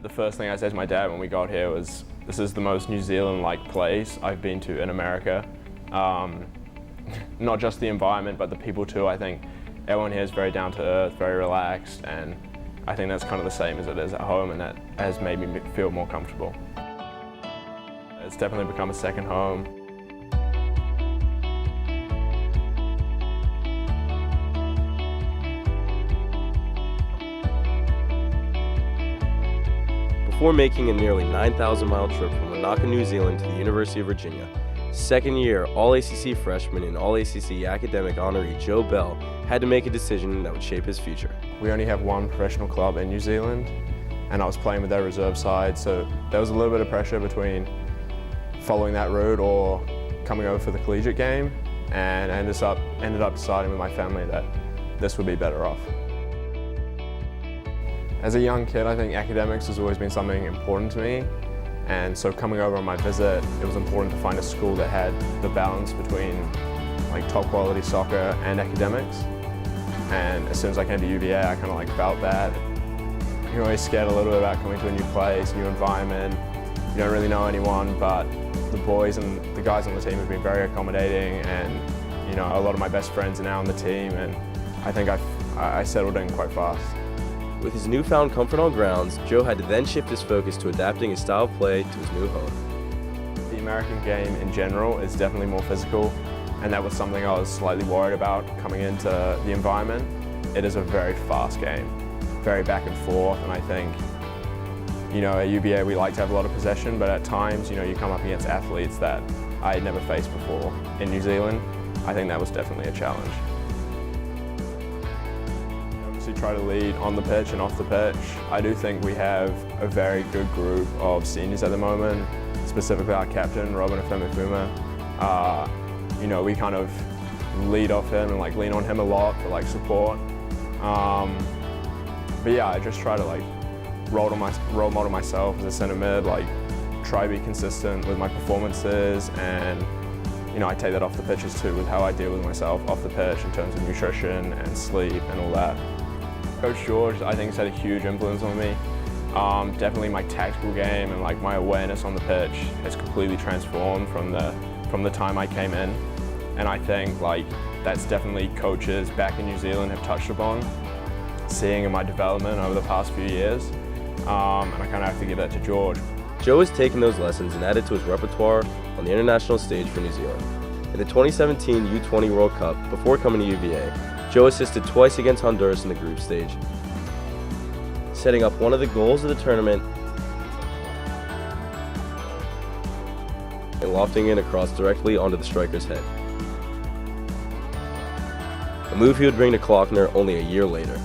The first thing I said to my dad when we got here was, this is the most New Zealand-like place I've been to in America. Not just the environment, but the people too. I think everyone here is very down to earth, very relaxed, and I think that's kind of the same as it is at home, and that has made me feel more comfortable. It's definitely become a second home. Before making a nearly 9,000-mile trip from Wanaka, New Zealand to the University of Virginia, second-year All-ACC freshman and All-ACC academic honoree Joe Bell had to make a decision that would shape his future. We only have one professional club in New Zealand, and I was playing with their reserve side, so there was a little bit of pressure between following that route or coming over for the collegiate game, and I ended up deciding with my family that this would be better off. As a young kid, I think academics has always been something important to me, and so coming over on my visit, it was important to find a school that had the balance between like top quality soccer and academics. And as soon as I came to UVA, I kind of like felt that. You're always scared a little bit about coming to a new place, new environment. You don't really know anyone, but the boys and the guys on the team have been very accommodating, and you know, a lot of my best friends are now on the team, and I think I settled in quite fast. With his newfound comfort on grounds, Joe had to then shift his focus to adapting his style of play to his new home. The American game in general is definitely more physical, and that was something I was slightly worried about coming into the environment. It is a very fast game, very back and forth, and I think, you know, at UVA we like to have a lot of possession, but at times, you know, you come up against athletes that I had never faced before in New Zealand. I think that was definitely a challenge. Try to lead on the pitch and off the pitch. I do think we have a very good group of seniors at the moment, specifically our captain, Robin Afemifuma. You know, we kind of lead off him and like lean on him a lot for like support. But yeah, I just try to like role model myself as a centre mid, like try to be consistent with my performances, and you know, I take that off the pitches too with how I deal with myself off the pitch in terms of nutrition and sleep and all that. Coach George, I think, has had a huge influence on me. Definitely my tactical game and like my awareness on the pitch has completely transformed from the time I came in. And I think like that's definitely coaches back in New Zealand have touched upon, seeing in my development over the past few years. And I kind of have to give that to George. Joe has taken those lessons and added to his repertoire on the international stage for New Zealand. In the 2017 U20 World Cup, before coming to UVA, Joe assisted twice against Honduras in the group stage, setting up one of the goals of the tournament and lofting it across directly onto the striker's head. A move he would bring to Klockner only a year later.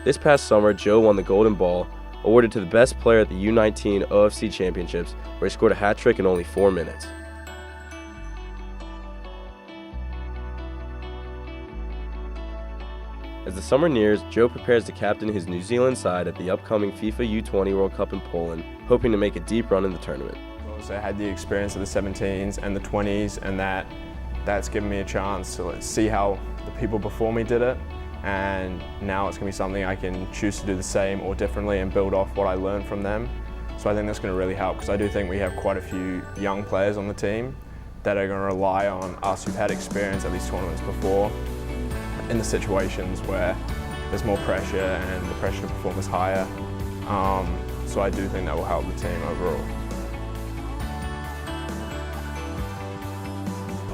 This past summer, Joe won the Golden Ball, awarded to the best player at the U19 OFC Championships, where he scored a hat-trick in only 4 minutes. As the summer nears, Joe prepares to captain his New Zealand side at the upcoming FIFA U20 World Cup in Poland, hoping to make a deep run in the tournament. I had the experience of the 17s and the 20s, and that's given me a chance to see how the people before me did it, and now it's going to be something I can choose to do the same or differently and build off what I learned from them. So I think that's going to really help, because I do think we have quite a few young players on the team that are going to rely on us who've had experience at these tournaments before, in the situations where there's more pressure and the pressure to perform is higher. So I do think that will help the team overall.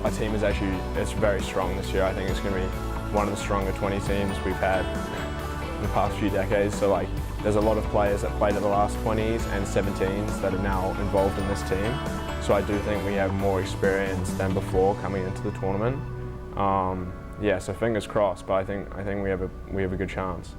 Our team is very strong this year. I think it's going to be one of the stronger 20 teams we've had in the past few decades. So like, there's a lot of players that played in the last 20s and 17s that are now involved in this team. So I do think we have more experience than before coming into the tournament. Yeah, so fingers crossed, but I think we have a good chance.